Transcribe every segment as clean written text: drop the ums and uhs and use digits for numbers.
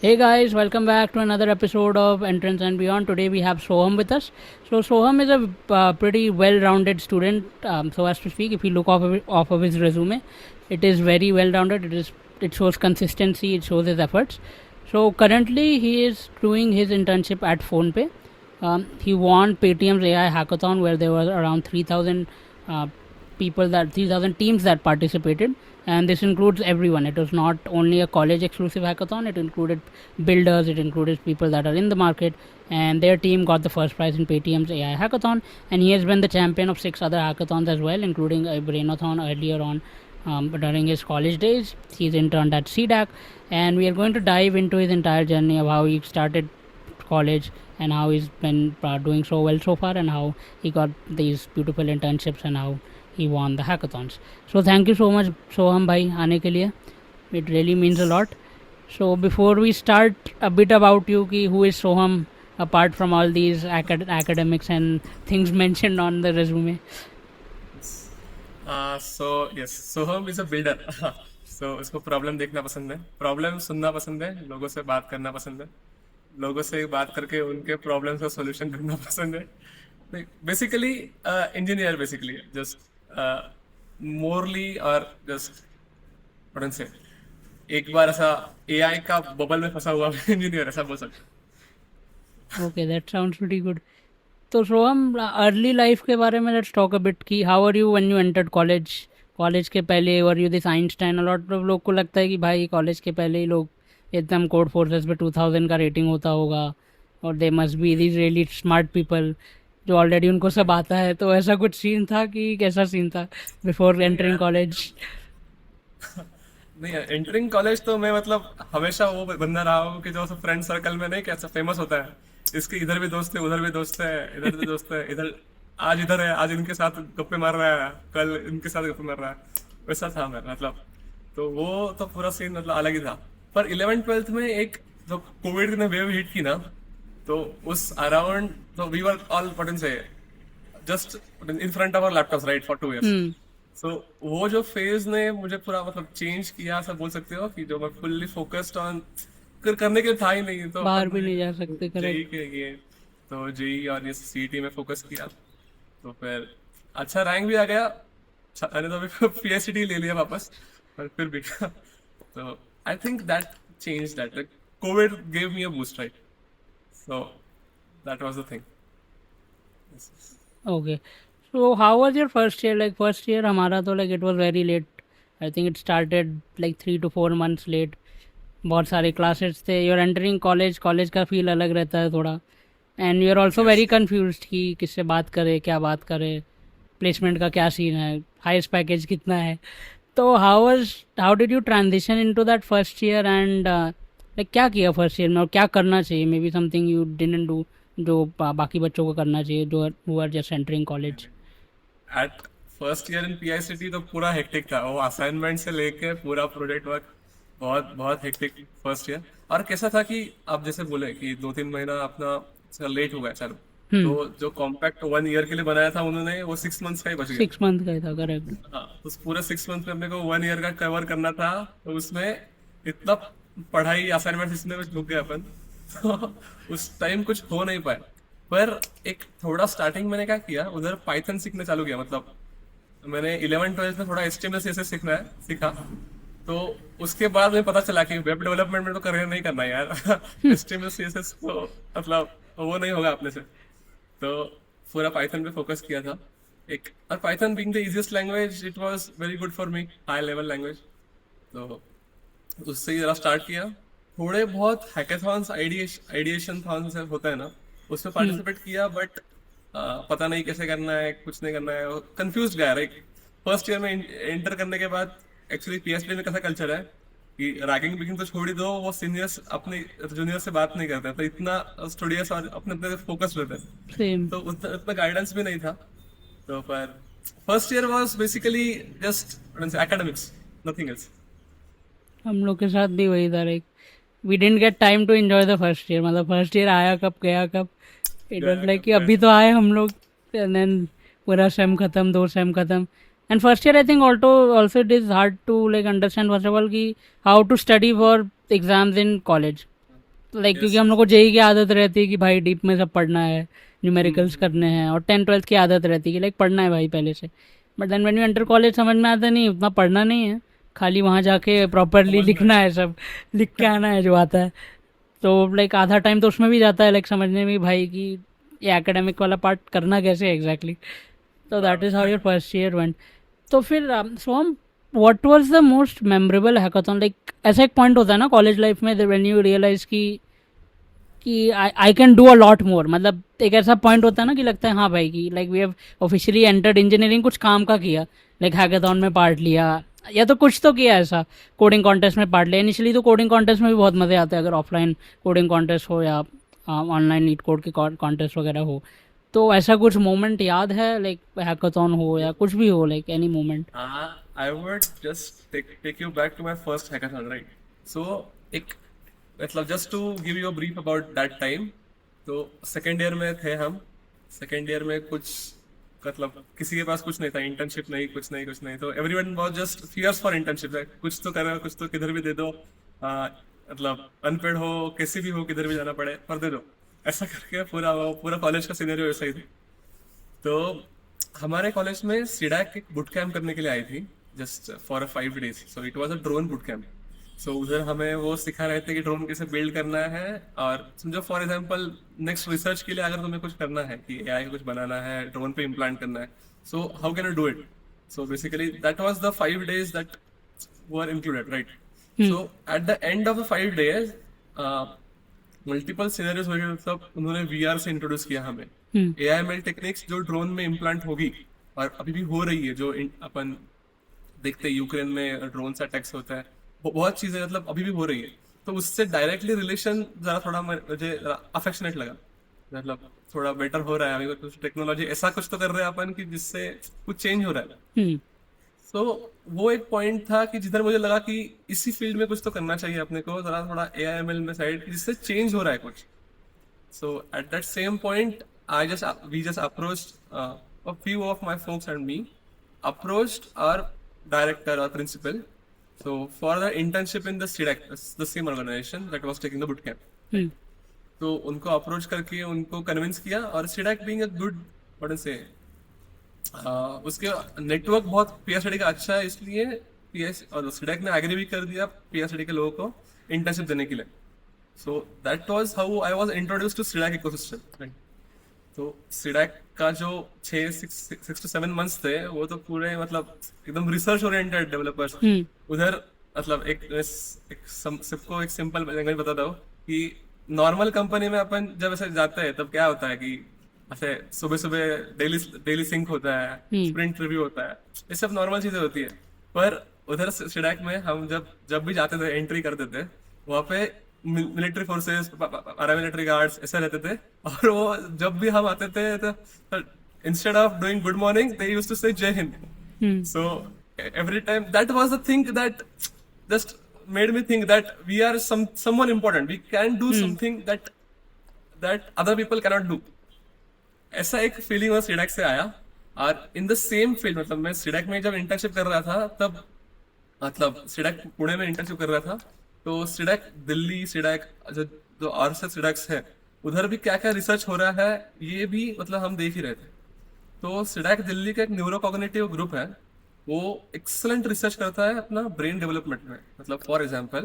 Hey guys, welcome back to another episode of Entrance and Beyond. Today we have Soham with us. So Soham is a pretty well-rounded student, so as to speak. If you look off of his resume, it is very well-rounded. It shows consistency. It shows his efforts. So currently he is doing his internship at PhonePe. He won Paytm's AI hackathon where there were around 3,000 uh, 3,000 teams that participated, and this includes everyone. It was not only a college exclusive hackathon, it included builders, it included people that are in the market, and their team got the first prize in Paytm's AI hackathon. And he has been the champion of 6 other hackathons as well, including a brainathon earlier on. During his college days, he's interned at CDAC, and we are going to dive into his entire journey of how he started college and how he's been doing so well so far, and how he got these beautiful internships, and how he won the hackathons. So thank you so much Soham bhai aane ke liye. It really means a lot. So before we start, a bit about you ki who is Soham apart from all these academics and things mentioned on the resume. So yes, Soham is a builder. So उसको problem देखना पसंद है, problem सुनना पसंद है, लोगों से बात करना पसंद है, लोगों से बात करके उनके प्रॉब्लम्स का सॉल्यूशन ढूंढना पसंद है. Basically engineer, basically just morally और जस्ट व्हाट से एक बार ऐसा एआई का बबल में फंसा हुआ इंजीनियर ऐसा बोल सकते. Okay, that sounds pretty good. तो सोहम, अर्ली लाइफ के बारे में लेट्स टॉक अ बिट की how are you when you entered college. College के पहले were you this Einstein. A lot of लोग को लगता है कि भाई कॉलेज के पहले ही लोग एकदम कोड फोर्सेस पे 2000 का रेटिंग होता होगा, और they must be these really smart people जो ऑलरेडी उनको सब आता है. तो ऐसा कुछ सीन था कि कैसा सीन था बिफोर एंटरिंग कॉलेज? नहीं, एंटरिंग कॉलेज तो मैं मतलब हमेशा वो बंदा रहा हूँ कि जो फ्रेंड सर्कल में नहीं कैसा फेमस होता है, इसके इधर भी दोस्त है, उधर भी दोस्त है, इधर भी दोस्त है, इधर है, आज इनके साथ गप्पे मार रहा है, कल इनके साथ गप्पे मार रहा है, वैसा था मैं मतलब. तो वो तो पूरा सीन मतलब अलग ही था. पर 11th-12th में एक जो कोविड ने वेव हिट की ना, तो उस अराउंड तो वी वर ऑल व्हाट से just in front of our laptops right for 2 years. So वो जो फेज ने मुझे पूरा मतलब चेंज किया, ऐसा बोल सकते हो कि जो मैं फुल्ली फोकस्ड ऑन करने के लिए था ही नहीं, तो बाहर भी नहीं जा सकते. JEE correct. के लिए तो जेई और ये सीईटी में फोकस किया, तो फिर अच्छा रैंक भी आ गया. मैंने तो अभी पीएचडी ले लिया वापस, पर फिर भी तो आई think that change that Covid gave me a boost right. So that was the thing. Okay. So how was your first year? Like first year हमारा तो like it was very late. I think it started like 3 to 4 months late. बहुत सारे classes थे. You're entering college. College का feel अलग रहता है थोड़ा. And you are also very confuse कि किससे बात करे, क्या बात करे, प्लेसमेंट का क्या सीन है, हाईएस्ट पैकेज कितना है. तो how did you transition into that first year, and like क्या किया फर्स्ट ईयर में और क्या करना चाहिए? May be something you didn't do जो बाकी बच्चों को करना चाहिए जो who are just entering college. At first year in PICT तो पूरा हेक्टिक था, वो असाइनमेंट से लेके पूरा प्रोजेक्ट वर्क बहुत बहुत हेक्टिक फर्स्ट ईयर. और कैसा था कि आप जैसे बोले कि 2-3 महीना अपना लेट हो गया चलो, तो जो कॉम्पैक्ट 1 year के लिए बनाया था उन्होंने, वो 6 months का ही बच गया. 6 मंथ का ही था. करेक्ट. हाँ, उस पूरे 6 months में अपने को 1 year का कवर करना था, तो उसमें इतना पढ़ाई असाइनमेंट इसमें डूब गए अपन. तो उस टाइम कुछ हो नहीं पाया. पर एक थोड़ा स्टार्टिंग मैंने क्या किया, उधर पाइथन सीखने चालू किया. मतलब मैंने 11th-12th में थोड़ा HTML CSS सीखा. तो उसके बाद मुझे पता चला कि वेब डेवलपमेंट में तो करियर नहीं करना है यार. HTML CSS तो मतलब वो नहीं होगा अपने से. तो पूरा पाइथन पे फोकस किया था एक. और Python being the easiest language, it was very good for me, high level language. तो उससे ही जरा स्टार्ट किया. थोड़े बहुत हैकाथॉन्स, आइडिएशन थॉन्स होता है ना, उसमें पार्टिसिपेट किया. बट पता नहीं कैसे करना है, कुछ नहीं करना है, कंफ्यूज गया. लाइक फर्स्ट ईयर में एंटर करने के बाद एक्चुअली पीएचडी में कैसा कल्चर है कि रैगिंग बिगिंग तो छोड़ ही दो, वो सीनियर्स अपने जूनियर से बात नहीं करते, तो इतना स्टूडियस और अपने अपने फोकस रहते हैं. सेम. तो उतना गाइडेंस भी नहीं था. तो पर first year was basically just academics, nothing else. हम लोग के साथ भी वही था. Like we didn't get time to enjoy the first year. मतलब फर्स्ट ईयर आया कब गया कब. इट वाज लाइक कि अभी तो आए हम लोग, एंड देन पूरा सेम खत्म, 2 सेम खत्म. And first year I think also it is hard to like understand first of all कि how to study for exams in college. Like क्योंकि हम लोग को जेई की आदत रहती है कि भाई डीप में सब पढ़ना है, न्यूमेरिकल्स करने हैं, और 10th 12th की आदत रहती है कि लाइक पढ़ना है भाई पहले से। But then when you enter college समझ में आता नहीं, उतना पढ़ना नहीं है, खाली वहाँ जाके प्रॉपरली समझना लिखना है, सब लिख के आना है जो आता है। तो लाइक आधा टाइम तो उसमें भी जाता है लाइक समझने में भाई कि ये एकेडमिक वाला पार्ट करना कैसे है एग्जैक्टली। तो that is how your first year went. तो फिर Soham, what was the most memorable hackathon? Like ऐसा एक पॉइंट होता है ना कॉलेज लाइफ में व्हेन यू रियलाइज कि I can do a lot more, मतलब एक ऐसा पॉइंट होता है ना कि लगता है हाँ भाई कि like we have officially entered engineering, कुछ काम का किया, लाइक हैकाथॉन में पार्ट लिया या तो कुछ तो किया ऐसा, कोडिंग कॉन्टेस्ट में पार्ट लिया। इनिशियली तो कोडिंग कॉन्टेस्ट में भी बहुत मज़े आते हैं, अगर ऑफलाइन कोडिंग कॉन्टेस्ट हो या ऑनलाइन नीट कोड के कॉन्टेस्ट वगैरह हो। तो ऐसा कुछ मोमेंट याद है, लाइक हैकाथॉन हो या कुछ भी हो, like any moment? I would just take you back to my first hackathon, right? So, एक मतलब just to give you a brief about that time. तो सेकेंड ईयर में थे हम। सेकेंड ईयर में कुछ मतलब किसी के पास कुछ नहीं था, इंटर्नशिप नहीं, कुछ नहीं। तो everyone was just fierce for internship, कुछ तो करो, कुछ तो किधर भी दे दो, मतलब अनपेड हो, कैसे भी हो, किधर भी जाना पड़े पर दे दो, ऐसा करके पूरा कॉलेज का सिनेरियो ऐसा ही था। तो हमारे कॉलेज में सीडैक एक बुट कैम्प करने के लिए आई थी, just for 5 days। So it was a drone boot camp. So उधर हमें वो सिखा रहे थे कि ड्रोन कैसे बिल्ड करना है, और समझो फॉर एग्जांपल नेक्स्ट रिसर्च के लिए अगर तुम्हें कुछ करना है कि एआई कुछ बनाना है, ड्रोन पे इम्प्लांट करना है, so how can you do it. So basically that was the 5 days that were included, right. So at the end of the 5 days multiple scenarios हो गए, मतलब उन्होंने वीआर से इंट्रोड्यूस किया हमें एआईएमएल टेक्निक्स जो ड्रोन में इम्प्लांट होगी और अभी भी हो रही है, जो अपन देखते हैं यूक्रेन में ड्रोन से अटैक्स होता है, बहुत चीजें मतलब अभी भी हो रही है। तो उससे डायरेक्टली रिलेशन जरा थोड़ा मुझे अफेक्शनेट लगा, मतलब थोड़ा बेटर हो रहा है अभी, कुछ टेक्नोलॉजी ऐसा कुछ तो कर रहे हैं अपन कि जिससे कुछ चेंज हो रहा है। तो वो एक पॉइंट था कि जिधर मुझे लगा कि इसी फील्ड में कुछ तो करना चाहिए अपने को, जरा थोड़ा एआईएमएल में साइड, जिससे चेंज हो रहा है कुछ। So at that same point we just approached a few of my folks and me approached our director or principal, so for the internship in the CDAC, the same organization that was taking the boot camp। तो उनको approach करके उनको convince किया, और CDAC being a good what से उसके network बहुत PSD का अच्छा है, इसलिए पीएस और सीडैक ने एग्री भी कर दिया पीएसडी के लोगों को इंटर्नशिप देने के लिए। So that was how I was introduced to CDAC ecosystem. तो सीडैक का जो 6 to 7 months थे, वो तो पूरे मतलब एकदम रिसर्च ओरिएंटेड डेवलपर्स उधर। मतलब सबको एक सिंपल लैंग्वेज बताता हूँ कि नॉर्मल कंपनी में अपन जब ऐसे जाते हैं तब क्या होता है कि ऐसे सुबह सुबह डेली सिंक होता है, स्प्रिंट रिव्यू होता है, ये सब नॉर्मल चीजें होती है। पर उधर सीडैक में हम जब भी जाते थे, एंट्री करते थे, वहाँ पे मिलिट्री फोर्सेस, पैरामिलिट्री गार्ड्स ऐसे रहते थे, और वो जब भी हम आते थे तो instead of doing good morning they used to say Jai Hind. So every time that was the thing that just made me think that we are someone important, we can do something that other people cannot do डू। ऐसा एक feeling CDAC से आया। और in the same field, मतलब मैं CDAC में जब इंटर्नशिप कर रहा था तब, मतलब सीडैक पुणे में इंटर्नशिप कर रहा था, तो सीडैक दिल्ली, सीडैक जो और से सीडैक्स है, उधर भी क्या क्या रिसर्च हो रहा है ये भी मतलब हम देख ही रहे थे। तो सीडैक दिल्ली का एक न्यूरोकॉग्निटिव ग्रुप है, वो एक्सलेंट रिसर्च करता है अपना ब्रेन डेवलपमेंट में। मतलब फॉर एग्जांपल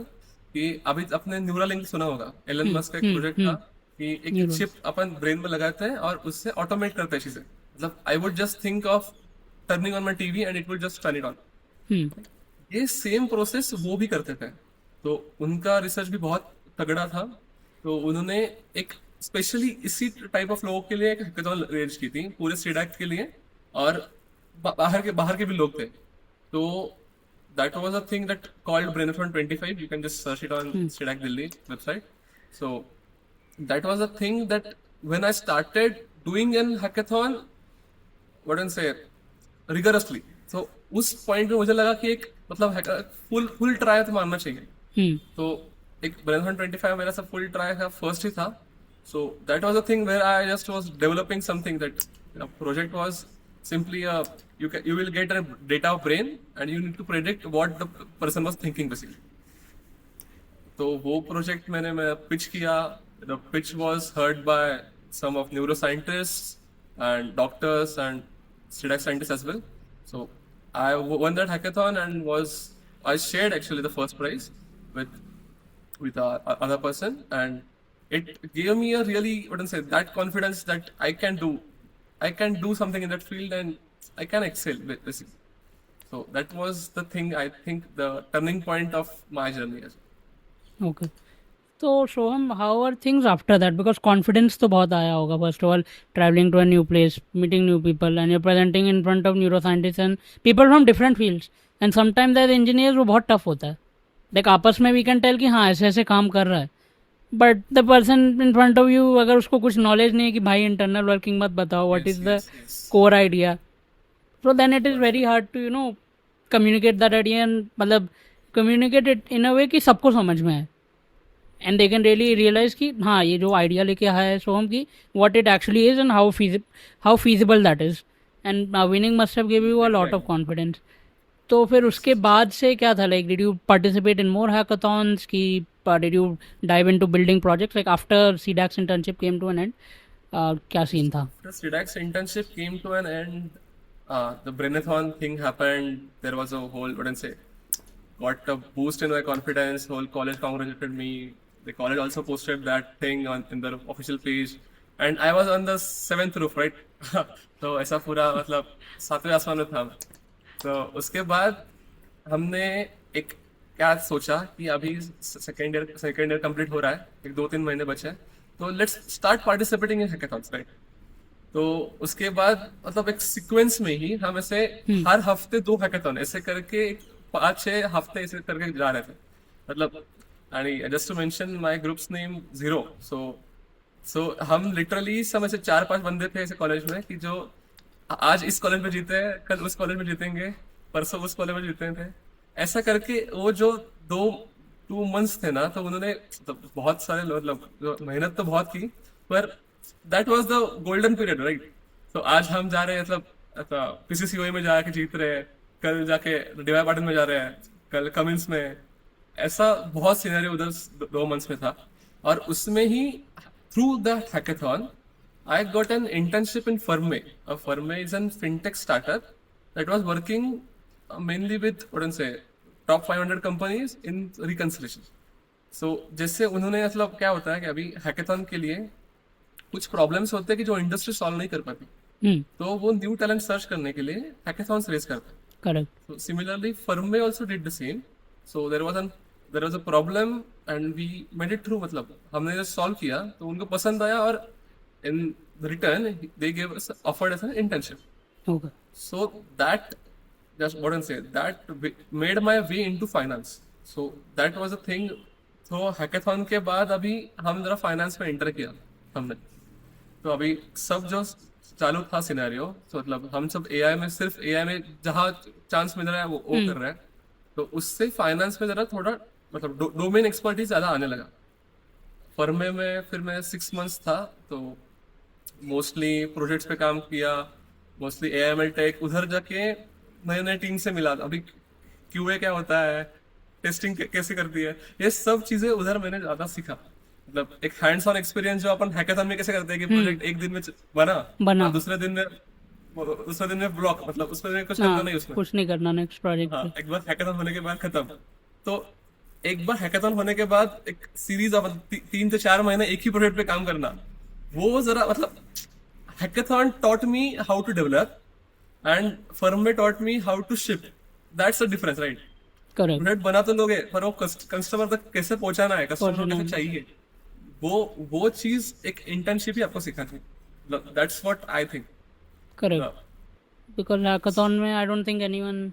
कि अभी अपने न्यूरालिंक सुना होगा, एलन मस्क का एक प्रोजेक्ट था कि एक चिप अपन ब्रेन में लगाते हैं और उससे ऑटोमेट करते हैं चीजें। मतलब I would just think of turning on my TV and it would just turn it on. ये सेम प्रोसेस वो भी करते थे। तो उनका रिसर्च भी बहुत तगड़ा था। तो उन्होंने एक स्पेशली इसी टाइप ऑफ लोगों के लिए एक हैकाथॉन अरेंज की थी पूरे सीडैक के लिए, और बाहर के भी लोग थे। तो that was a thing that called Brainthon 25। You can just search it on CDAC Delhi website. So that was a thing that when I started doing an hackathon what can say rigorously, तो उस पॉइंट में मुझे लगा कि एक मतलब full try तो मारना चाहिए। तो एक ब्रेनथॉन 25 मेरा सब फुल ट्राई का फर्स्ट ही था। So that was a thing where I just was developing something that project was simply you will get a data of brain and you need to predict what the person was thinking basically. तो वो project मैं pitch किया. The pitch was heard by some of neuro scientist and doctors and CDAC scientists as well. So I won that hackathon and I shared actually the first prize with other person, and it gave me a really, what I say, that confidence that I can do something in that field and I can excel basically. So that was the thing, I think, the turning point of my journey as well. Okay. तो Soham, how are things after that? Because confidence तो बहुत आया होगा. First of all, travelling to a new place, meeting new people, and your presenting in front of neuro scientist and people from different fields. And sometimes as engineers वो बहुत tough होता है. Like आपस में वी कैन टेल कि हाँ ऐसे ऐसे काम कर रहा है, but the person in front of you, अगर उसको कुछ नॉलेज नहीं है कि भाई इंटरनल वर्किंग मत बताओ, what is the core idea, so then it is very hard to communicate that idea. मतलब communicate it in a way कि सबको समझ में आए, and they can really realize कि हाँ ये जो आइडिया लेके आया है सोहम की, what it actually is and how feasible that is. And winning must have give you a lot of confidence. तो फिर उसके बाद से क्या था? Like did you participate in more hackathons की did you dive into building projects like after CDAC's internship came to an end? क्या scene था? The CDAC's internship came to an end. The Brainathon thing happened. There was a whole, what I say, got a boost in my confidence. Whole college congratulated me. The college also posted that thing in their official page, and I was on the 7th roof, right? तो ऐसा पूरा मतलब 7वें आसमान में था. तो उसके बाद हमने एक क्या सोचा कि अभी सेकेंड ईयर कंप्लीट हो रहा है, एक 2-3 महीने बचे हैं, तो let's start participating in hackathons, right? तो उसके बाद मतलब एक सीक्वेंस में ही हम ऐसे हर हफ्ते 2 हैकाथॉन ऐसे करके 5-6 हफ्ते ऐसे करके जा रहे थे. मतलब just to mention my group's name zero. So हम लिटरली सब ऐसे 4-5 बंदे थे ऐसे कॉलेज में कि जो आज इस कॉलेज में जीते हैं, कल उस कॉलेज में जीतेंगे, परसों उस कॉलेज में जीते थे. ऐसा करके वो जो 2 मंथ्स थे ना, तो उन्होंने तो बहुत सारे मतलब मेहनत तो बहुत की, पर that was the golden period, right? तो आज हम जा रहे हैं मतलब PCCOE में जाके जीत रहे हैं, कल जाके DY पाटिल में जा रहे हैं, कल कमिंस में. ऐसा बहुत सिनेरियो उधर 2 मंथ्स में था. और उसमें ही through the hackathon I got an internship in Ferme. Ferme is a fintech startup that was working mainly with, what do I say, top 500 companies in reconciliation. So जैसे उन्होंने मतलब क्या होता है कि अभी हैकाथॉन के लिए कुछ प्रॉब्लम्स होते हैं कि जो इंडस्ट्री सॉल्व नहीं कर पाती, तो वो न्यू टैलेंट सर्च करने के लिए हैकाथॉन्स रेज करते हैं. Correct. So similarly, Ferme also did the same. So there was a problem and we made it through. मतलब हमने जब सॉल्व किया तो उनको पसंद आया, और in return they gave us offered us an internship. Okay. So that, just what I say, that made my way into finance. So that was a thing. So hackathon के बाद अभी हम जरा फाइनेंस में एंटर किया हमने. तो अभी सब जो चालू था सिनेरियो, तो मतलब हम सब AI में, सिर्फ AI में जहाँ चांस मिल रहा है वो कर रहे हैं. तो उससे फाइनेंस में जरा थोड़ा मतलब डोमेन एक्सपर्टीज ज्यादा आने लगा. फर्मे में फिर मैं 6 मंथ्स था, तो मोस्टली प्रोजेक्ट्स पे काम किया, मोस्टली AML टेक. उधर जाके नए नए टीम से मिला. अभी QA क्या होता है, टेस्टिंग कैसे करती है, ये सब चीजें उधर मैंने ज्यादा सीखा. मतलब एक हैंड्स ऑन एक्सपीरियंस जो अपन हैकाथॉन में कैसे करते हैं कि प्रोजेक्ट एक दिन में बना और दूसरे दिन में ब्लॉक, मतलब उसमें कुछ करना नहीं, उसमें कुछ नहीं करना नेक्स्ट प्रोजेक्ट. हाँ, एक बार हैकाथॉन होने के बाद खत्म. तो एक बार हैकाथॉन होने के बाद एक सीरीज ऑफ 3 से 4 महीने एक ही प्रोजेक्ट पे काम करना, वो जरा मतलब hackathon taught me how to develop and Ferme taught me how to ship. That's the difference, right? Correct. Product बना तो लोगे, पर वो कस्टमर तक कैसे पहुंचाना है, कस्टमर को कैसे चाहिए, वो चीज एक इंटर्नशिप ही आपको सिखाती है. That's what I think. Correct. Because hackathon में आई डोंट थिंक एनीवन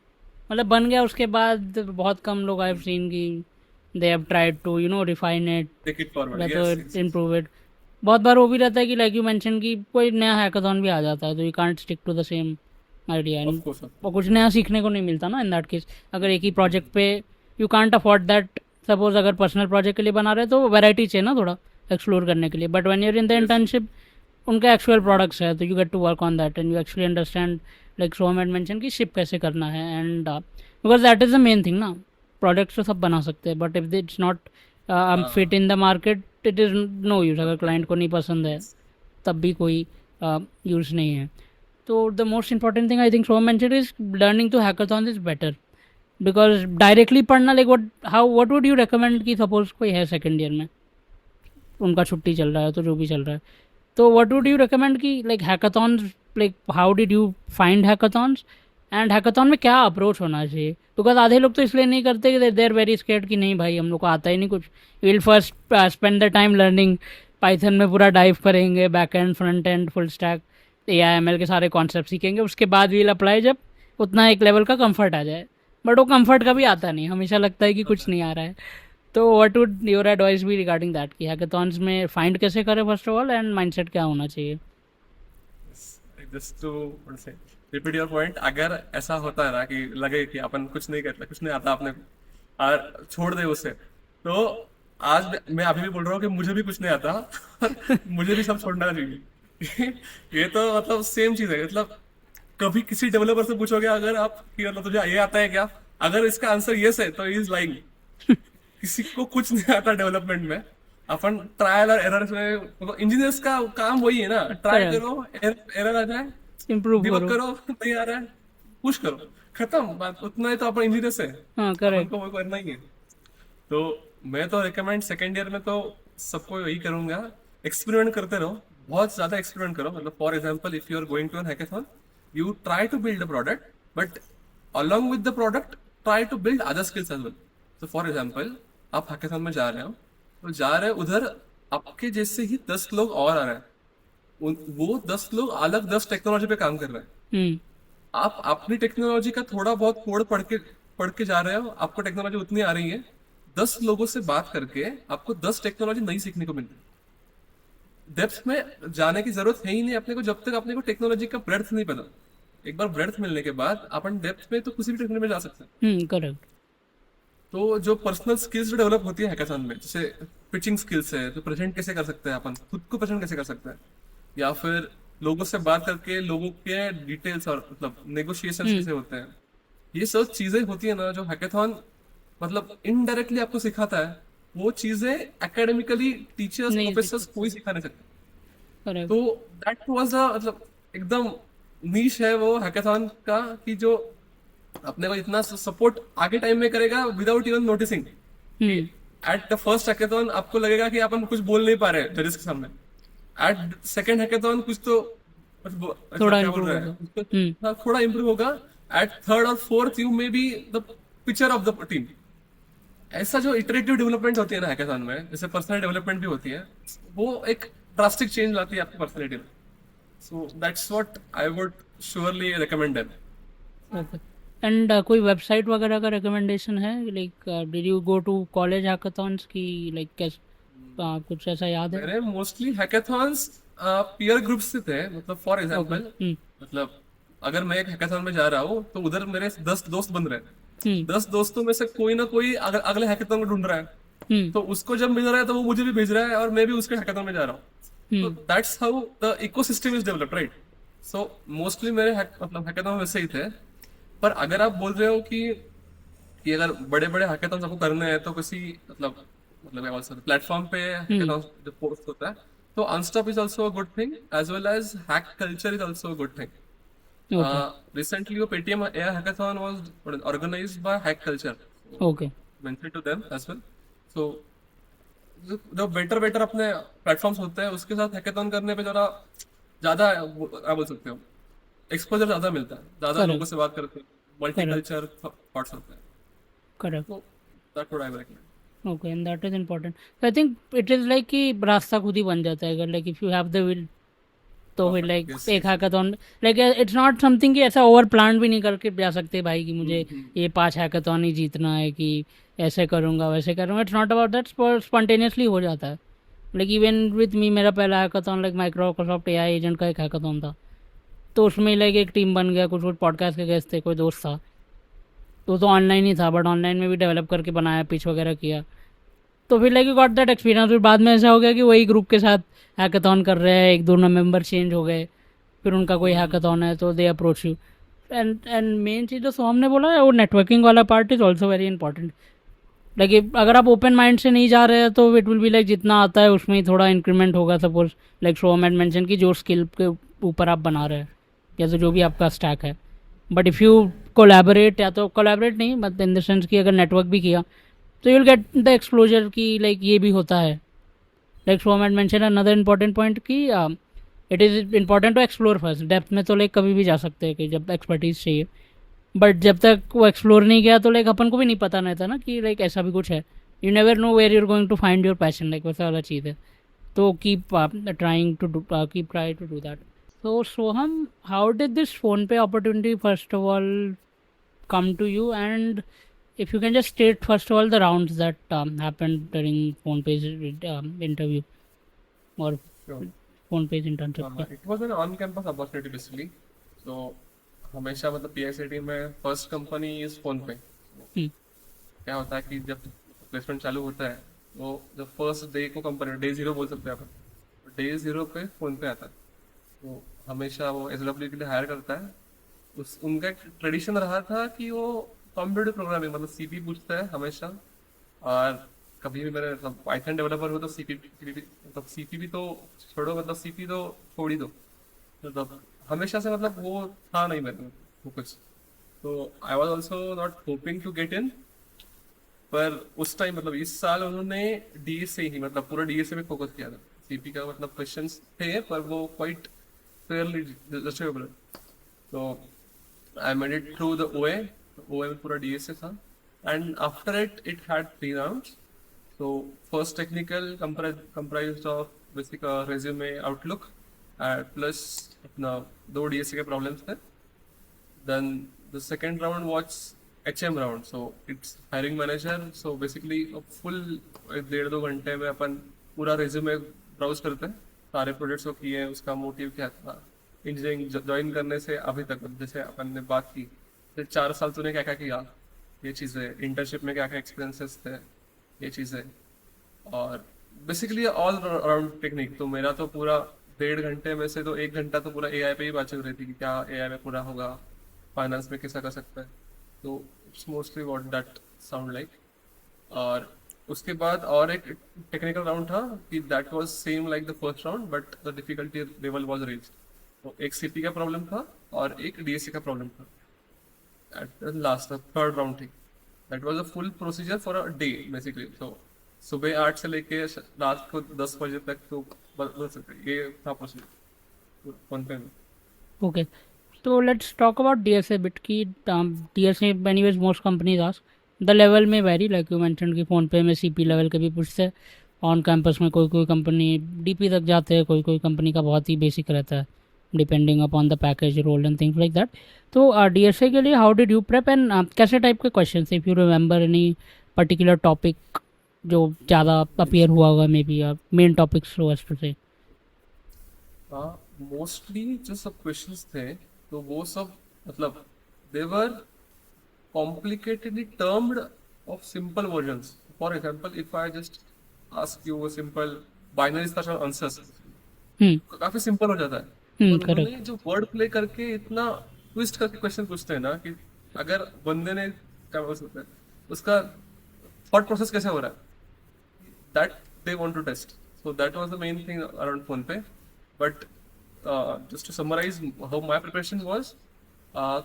मतलब बन गया. उसके बाद बहुत कम लोग आई हैव सीन कि they have tried to refine it, Take it forward. Yes. Improve it. बहुत बार वो भी रहता है कि लाइक यू मेंशन कि कोई नया हैकाथॉन भी आ जाता है, तो you can't stick to the same idea. Of course. और कुछ नया सीखने को नहीं मिलता ना इन दैट केस. अगर एक ही प्रोजेक्ट पे you can't afford that. Suppose अगर पर्सनल प्रोजेक्ट के लिए बना रहे तो वैरायटी चाहिए ना थोड़ा एक्सप्लोर करने के लिए. But when you're in the internship, उनका एक्चुअल प्रोडक्ट्स है, तो you get to work on that and you actually understand like Soham had mention कि शिप कैसे करना है. And because that is the main thing ना. प्रोडक्ट्स तो सब बना सकते हैं, but if it's not I am fit in the market, it is no use. अगर क्लाइंट को नहीं पसंद है तब भी कोई यूज़ नहीं है. तो the most important thing I think so mention is learning to hackathon is better. Because directly पढ़ना, like what would you recommend कि सपोज कोई है सेकेंड ईयर में, उनका छुट्टी चल रहा है तो जो भी चल रहा है, तो व्हाट वुड यू रिकमेंड कि like hackathons, like how did you find hackathons and hackathon में क्या अप्रोच होना चाहिए? बिकॉज आधे लोग तो इसलिए नहीं करते कि दे आर वेरी स्केर्ड कि नहीं भाई हम लोग को आता ही नहीं कुछ. Will first spend the time learning Python में, पूरा डाइव करेंगे, back and front end full stack AIML के सारे कॉन्सेप्ट सीखेंगे, उसके बाद विल अप्लाई जब उतना एक लेवल का कंफर्ट आ जाए. बट वो कंफर्ट कभी आता नहीं, हमेशा लगता है कि कुछ नहीं आ रहा है. तो what would your advice be regarding that कि हैकाथॉन्स में फाइंड कैसे करें first of all, and mindset क्या होना चाहिए? Just to say repeat your point, अगर ऐसा होता है ना कि लगे कि अपन कुछ नहीं करता, कुछ नहीं आता अपने और छोड़ दे उसे, तो आज मैं अभी भी बोल रहा हूँ कि मुझे भी कुछ नहीं आता और मुझे भी सब छोड़ना चाहिए. ये तो मतलब सेम चीज है. मतलब कभी किसी डेवलपर से पूछोगे अगर आप कि मतलब तुझे ये आता है क्या, अगर इसका आंसर यस है तो इज लाइंग. किसी को कुछ नहीं आता डेवलपमेंट में. अपन ट्रायल और एरर में, मतलब इंजीनियर्स का काम वही है ना, ट्राई Correct. करो, एरर आ जाए, इम्प्रूव डिबग करो. करो, नहीं आ रहा है पुश करो, खत्म बात. उतना ही तो अपन इंजीनियर्स है, हाँ अपन करेक्ट. को वो करना ही है. तो मैं तो रिकमेंड सेकेंड ईयर में तो सबको यही करूंगा, एक्सपेरिमेंट करते रहो, बहुत ज्यादा एक्सपेरिमेंट करो. मतलब for example if you are going to an hackathon, you try to build a product, but along with the product try to build other skills as well. So for example, आप hackathon में जा रहे हो, तो जा रहे हो उधर आपके जैसे ही 10 लोग और आ रहे हैं. वो 10 लोग अलग 10 टेक्नोलॉजी पे काम कर रहे हैं. हम्म. आप अपनी टेक्नोलॉजी का थोड़ा बहुत कोड पढ़ के जा रहे हो, आपको टेक्नोलॉजी उतनी आ रही है, 10 लोगों से बात करके आपको 10 टेक्नोलॉजी नई सीखने को मिल रही है. डेप्थ में जाने की जरूरत है ही नहीं अपने को, जब तक अपने को टेक्नोलॉजी का ब्रेड्थ नहीं पता. एक बार ब्रेड्थ मिलने के बाद अपन डेप्थ में तो किसी भी टेक्नोलॉजी में जा सकते हैं. करेक्ट. तो जो पर्सनल स्किल्स जो डेवलप होती है हैकाथॉन में, जैसे पिचिंग स्किल्स है, तो प्रेजेंट कैसे कर सकते हैं अपन, खुद को प्रेजेंट कैसे कर सकते हैं, या फिर लोगों से बात करके लोगों के डिटेल्स और मतलब नेगोशिएशंस कैसे होते हैं, ये सब चीजें होती है ना जो हैकाथॉन मतलब इनडायरेक्टली आपको सिखाता है. वो चीजें एकेडमिकली टीचर्स नहीं प्रोफेसर्स कोई सिखा नहीं सकते. करेक्ट. तो दैट वाज अ मतलब एकदम नीश है वो हैकाथॉन का, कि जो अपने को इतना सपोर्ट आगे टाइम में करेगा without even noticing. Hmm. At the first hackathon आपको लगेगा कि अपन कुछ बोल नहीं पा रहे जजेस के सामने. एट सेकंड हैकाथॉन कुछ तो थोड़ा क्या बोल इम्प्रूव रहा है, होगा. हाँ, थोड़ा इंप्रूव होगा. एट थर्ड और fourth you may be the picture of the team. ऐसा जो इटरेटिव डेवलपमेंट होती है ना हैकाथॉन में, जैसे पर्सनल डेवलपमेंट भी होती है, वो एक ड्रास्टिक चेंज लाती है आपकी पर्सनैलिटी में. So that's what I would surely recommend them. Okay. And कोई वेबसाइट वगैरह का रिकमेंडेशन है, like did you go to college hackathons की, लाइक कैसे कुछ ऐसा याद है? मेरे मोस्टली हैकाथॉन्स पीयर ग्रुप्स से थे. मतलब फॉर एग्जांपल, मतलब अगर मैं एक हैकाथॉन में जा रहा हूँ तो उधर मेरे 10 दोस्त बन रहे हैं. 10 दोस्तों में से कोई ना कोई अगर अगले हैकाथॉन को ढूंढ रहा है, तो उसको जब मिल रहा है तो वो मुझे भी भेज रहा है और मैं भी उसके हैकाथॉन में जा रहा हूँ. तो that's how the ecosystem is developed, right. So mostly मेरे मतलब हैकाथॉन वैसे ही थे. पर अगर आप बोल रहे हो कि अगर बड़े बड़े हैकाथॉन आपको करने हैं तो किसी मतलब क्या बोल सकते प्लेटफॉर्म पे हैकाथॉन जो पोस्ट होता है, तो Unstop is also a good thing, as well as hack culture is also a good thing. Recently a Paytm AI hackathon was organized by Hack Culture. Okay. Mentioned to them as well. So जो better अपने platforms होते हैं उसके साथ hackathon करने पे जरा ज्यादा क्या बोल सकते हो, एक्सपोजर ज्यादा मिलता है, ज्यादा लोगों से बात करते हैं, मल्टी कल्चर थॉट्स होते हैं. Correct. So that would I recommend. Okay. And that is important. I think it is like कि रास्ता खुद ही बन जाता है अगर like if you have the will, तो फिर लाइक एक hackathon like it's not something कि ऐसा ओवर प्लान भी नहीं करके जा सकते भाई कि मुझे ये 5 हैकाथॉन ही जीतना है कि ऐसे करूँगा वैसे करूँगा. It's not about that, spontaneously हो जाता है. लाइक इवन विथ मी, मेरा पहला hackathon like Microsoft AI agent का एक हैकाथॉन था, तो उसमें लाइक एक टीम बन गया, कुछ पॉडकास्ट के गेस्ट थे, कोई दोस्त था, तो ऑनलाइन ही था, बट ऑनलाइन में भी डेवलप करके बनाया, पिच वगैरह किया. तो फिर लाइक गॉट दैट एक्सपीरियंस. फिर बाद में ऐसा हो गया कि वही ग्रुप के साथ हैकाथॉन कर रहे हैं, एक दो मेंबर चेंज हो गए, फिर उनका कोई हैकाथॉन है तो they approach you. And main चीज़ जो सोहम ने बोला है, वो नेटवर्किंग वाला part is also very important. Like अगर आप ओपन माइंड से नहीं जा रहे हैं तो इट विल बी लाइक जितना आता है उसमें ही थोड़ा इंक्रीमेंट होगा, suppose like Soham had mention की जो स्किल के ऊपर आप बना रहे हैं या तो जो भी आपका स्टैक है। बट इफ़ यू कोलैबोरेट, या तो कोलैबोरेट नहीं बट इन द सेंस कि अगर नेटवर्क भी किया तो you will get the exposure की लाइक ये भी होता है। Like Soham had mention another important point कि it is important to explore first. Depth में तो लाइक कभी भी जा सकते हैं कि जब एक्सपर्टीज चाहिए, बट जब तक वो एक्सप्लोर नहीं किया तो लाइक अपन को भी नहीं पता नहीं था ना कि लाइक ऐसा भी कुछ है। You never know where you're going to find your passion, like वैसा वाला चीज़ है। तो keep trying to keep try to do that. So Soham, how did this phone pay opportunity first of all come to you? And if you can just state first of all the rounds that happened during phone pay's interview or Sure. phone pay's internship. It was an on campus opportunity basically. तो हमेशा मतलब PICT में first company is phone पे। Hmm. क्या होता है कि जब प्लेसमेंट चालू होता है तो जब फर्स्ट डे को कंपनी डे जीरो बोल सकते हैं अपन, डे जीरो पे फोन पे आता है। तो हमेशा वो एसडब्ल्यू के लिए हायर करता है। उनका एक ट्रेडिशन रहा था कि वो कंप्यूटर प्रोग्रामिंग मतलब सीपी पूछता है हमेशा। और कभी भी मैंने मतलब पाइथन डेवलपर हो तो सीपी मतलब सीपी भी तो छोड़ो, मतलब सीपी तो छोड़ ही दो। मतलब हमेशा से मतलब वो था नहीं मेरे फोकस। तो I was also not hoping to get in. पर उस टाइम मतलब इस साल उन्होंने डीएसए ही मतलब पूरा डीएसए पे फोकस किया था। सीपी का मतलब क्वेश्चंस थे पर वो क्वाइट फेयरली जस्टिफेबल। तो I made it through the OA. OA में पूरा डीएसए था and after it it had 3 rounds. So first technical comprised of basic resume outlook plus अपना 2 DSA के problems थे। Then the second round was HM round, so it's hiring manager। So basically full 1.5-2 घंटे में अपन पूरा resume browse करते हैं, सारे projects को किए हैं, उसका मोटिव क्या था इंजीनियरिंग ज्वाइन करने से अभी तक। जैसे अपन ने बात की 4 साल तूने क्या क्या किया, ये चीज़ें, इंटर्नशिप में क्या क्या एक्सपीरियंसेस थे, ये चीज़ें। और बेसिकली ऑल अराउंड टेक्निक। तो मेरा तो पूरा 1.5 घंटे में से तो 1 घंटा तो पूरा एआई पे ही बात चल रही थी कि क्या एआई में पूरा होगा, फाइनेंस में कैसा कर सकता है। तो it's mostly what that sound like. और उसके बाद और एक टेक्निकल राउंड था कि that was same like the first round but the difficulty level was raised. तो एक सीपी का प्रॉब्लम था और एक डीएससी का प्रॉब्लम था। एट लास्ट थर्ड राउंड थी। That was a full procedure for a day basically. तो सुबह 8 से लेके रात को 10 बजे तक तो बदल सकते, ये था प्रोसीजर फोन पे में। Okay. So let's talk about DSA bit की DSA anyways most companies ask the level may vary like you mentioned कि फ़ोन पे में CP लेवल के भी पूछते हैं। ऑन कैंपस में कोई कोई कंपनी DP तक जाते हैं, कोई कोई कंपनी का बहुत ही बेसिक रहता है depending upon the package role and things like that. तो DSA के लिए how did you prep and कैसे टाइप के question, if you remember any particular topic जो ज़्यादा अपीयर हुआ होगा मे बी, या main topics so as to say. हाँ, मोस्टली जो सब क्वेश्चंस थे तो वो सब मतलब they were complicatedly termed of simple versions. For example if I just ask you a simple binary का आंसर्स, काफी सिंपल हो जाता है। और करेक्ट। उन्होंने जो वर्ड प्ले करके इतना ट्विस्ट करके क्वेश्चन पूछते हैं ना कि अगर बंदे ने क्या बोल सकते हैं उसका थॉट प्रोसेस कैसे हो रहा है, that they want to test. So that was the main thing around PhonePe. But just to summarize how my preparation was,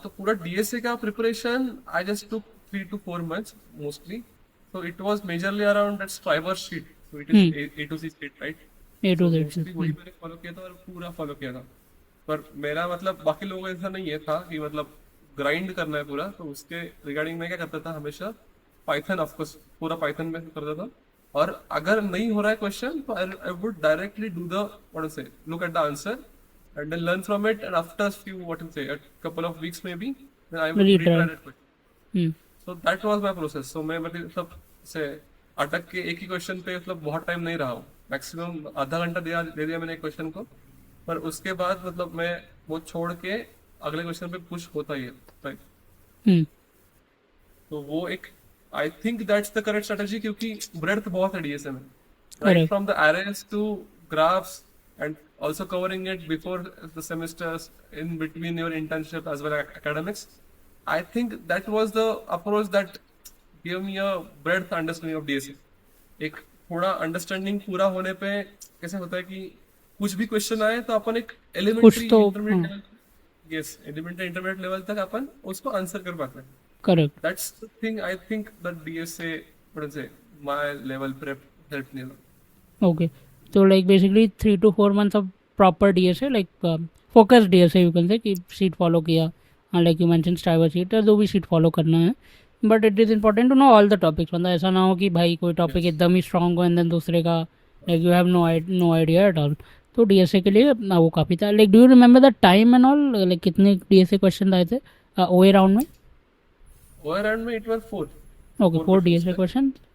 तो पूरा DSA का preparation I just took 3 to 4 months mostly. So it was majorly around that Striver sheet. So it is A to C sheet, right? A to So Z mostly वही मैंने follow किया था और पूरा follow किया था। पर मेरा मतलब बाकी लोगों का ऐसा नहीं है था कि मतलब ग्राइंड करना है पूरा। तो उसके रिगार्डिंग मैं क्या करता था हमेशा पाइथन, ऑफकोर्स पूरा पाइथन में करता था। और अगर नहीं हो रहा है क्वेश्चन तो I would directly do the what to say look at the answer and then learn from it and after few what to say a couple of weeks maybe then I would retry that question. So that was my process. So मैं मतलब से अटक के एक ही question पे मतलब बहुत time नहीं रहा हूँ। मैक्सिमम आधा घंटा दे दिया मैंने एक क्वेश्चन को, पर उसके बाद मतलब मैं वो छोड़ के अगले क्वेश्चन पे पुश होता ही है, राइट। तो वो एक I think that's the correct strategy क्योंकि ब्रेड्थ बहुत है डीएसए में, right from the arrays to graphs and also covering it before the semesters in between your internship as well as academics. I think that was the approach that give me a breadth understanding of DSA. एक थोड़ा understanding पूरा होने पे कैसे होता है कि कुछ भी क्वेश्चन आए तो अपन एक कुछ एलिमेंट्री तो intermediate level, yes elementary intermediate level तक अपन उसको आंसर कर पाते हैं। Correct. That's the thing I think that DSA what say my level prep help me. Okay. So like basically 3 to 4 months of proper DSA, like focused DSA you can say कि sheet follow किया, हाँ like you mentioned Striver sheet है जो भी sheet follow करना है, but it is important to know all the topics, मतलब ऐसा ना हो कि भाई कोई topic एकदम ही strong हो and then दूसरे का like you have no idea at all। तो DSA के लिए वो काफ़ी था। like do you remember the time and all, like कितने DSA question आए थे OA round में? ओवर एंड में it was 4 Okay, 4 questions DSA थे। questions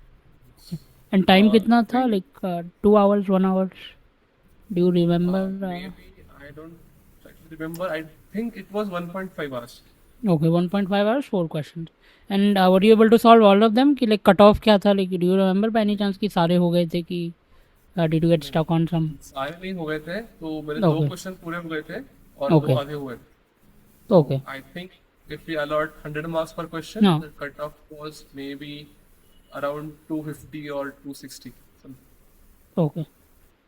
and time कितना था, Maybe like 2 hours 1 hours, do you remember? maybe I don't exactly remember. I think it was 1.5 hours. Okay, 1.5 hours, 4 questions. And were you able to solve all of them? कि like cut off क्या था? Like do you remember by any chance कि सारे हो गए थे कि did you get stuck on some? सारे नहीं हो गए थे, तो मेरे दो Okay, क्वेश्चन पूरे हो गए थे और दो okay, आधे हुए थे। तो okay. I think if we allot 100 marks per question, No, the cutoff was maybe around 250 or 260 something. okay,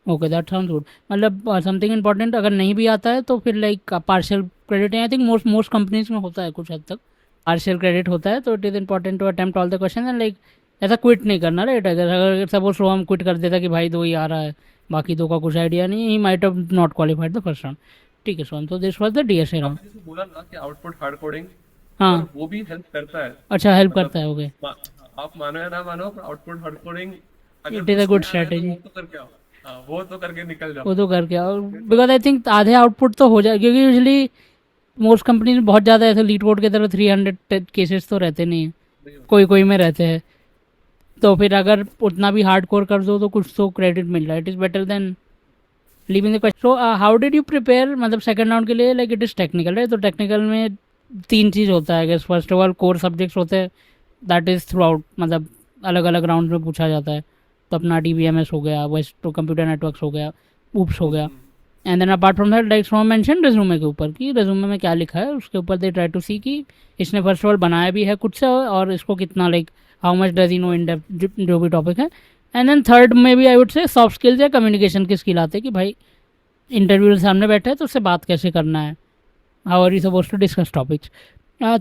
okay. That sounds good. मतलब something important अगर नहीं भी आता है तो फिर like partial credit है। I think most companies में होता है कुछ हद तक partial credit होता है, तो it is important to attempt all the questions and like ऐसा क्विट नहीं करना, राइट? अगर सपोज हम क्विट कर देता कि भाई 2 ही आ रहा है, बाकी 2 का कुछ आइडिया नहीं, he might have not qualified the first round. ठीक है सोहम, तो this was the DSA round. आपने जैसे बोला ना कि आउटपुट हार्ड कोडिंग, हाँ, पर वो भी हेल्प करता है। अच्छा हेल्प मतलब करता है। ओके, आप मानो या ना मानो, पर आउटपुट हार्ड कोडिंग अगर इट इज़ अ कुछ गुड नहीं आ रहा है तो स्ट्रेटेजी। वो तो करके आओ। हाँ, वो तो करके निकल जाओ। वो तो करके आओ, बिकॉज आई थिंक आधे आउटपुट तो हो जाए, क्योंकि यूजली मोस्ट कंपनीज में बहुत ज़्यादा ऐसे लीड कोड की तरह 300 केसेस तो रहते नहीं हैं, नहीं होता। कोई कोई में रहते हैं। तो फिर अगर उतना भी हार्ड कोर कर दो तो कुछ तो क्रेडिट मिल रहा है, it is better than leaving the question. So how did you prepare, मतलब सेकंड राउंड के लिए? लाइक इट इज़ टेक्निकल है, तो टेक्निकल में 3 चीज़ होता है। Guess first of all core subjects होते हैं, दैट इज़ थ्रू आउट, मतलब अलग अलग राउंड में पूछा जाता है। तो अपना DBMS हो गया, वेस्ट तो कंप्यूटर नेटवर्क्स हो गया, ऊप्स हो गया। And then apart from that like so mention resume के ऊपर कि रेज्यूमे में क्या लिखा है, उसके ऊपर दे ट्राई टू सी कि इसने फर्स्ट ऑफ ऑल बनाया भी है कुछ से और इसको कितना like how much does he no in depth जो भी टॉपिक है। एंड देन थर्ड में भी I would say soft skills या कम्युनिकेशन की स्किल आते हैं कि भाई इंटरव्यू के सामने बैठे हैं तो उससे बात कैसे करना है, how are you suppose to discuss topics.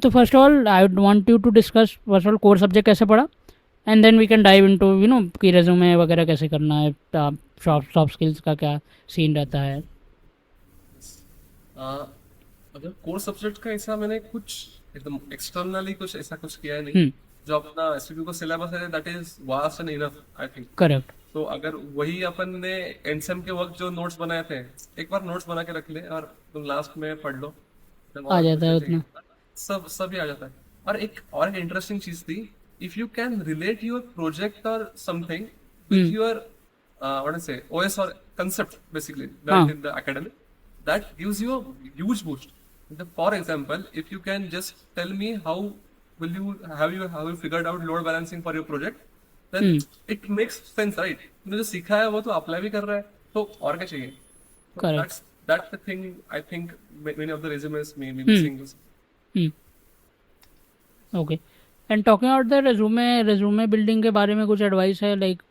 तो first of all I would want you to discuss first of all core subject कैसे पढ़ा, and then we can dive into you know कि रेज्यूमे वगैरह कैसे करना है, सॉफ्ट स्किल्स का क्या सीन रहता है। आ, अगर कोर सब्जेक्ट का ऐसा मैंने कुछ एकदम एक्सटर्नली कुछ ऐसा कुछ किया है नहीं। हम्म, जो अपना एसपीपी का सिलेबस है that is vast and enough I think. Correct. तो अगर वही अपन ने एनसेम के वक्त जो नोट्स बनाए थे, एक बार नोट्स बना के रख ले और तुम लास्ट में पढ़ लो, then आ और जाता कुछ है नहीं उतना। चाहिए। सब ही आ जाता है। और एक इंटरेस्टिंग चीज थी, if you can relate your project और समथिंग विथ योर व्हाट से ओएस और कंसेप्ट बेसिकली हाँ, learned in the academic, that gives you a huge boost. For example, if you can just tell me how have you figured out load balancing for your project, then it makes sense, right? तूने जो सीखा है वो तो apply भी कर रहा है, तो और क्या चाहिए? So correct. that's the thing I think many of the resumes may be missing. Okay, and talking about the resume building के बारे में कुछ एडवाइस है? लाइक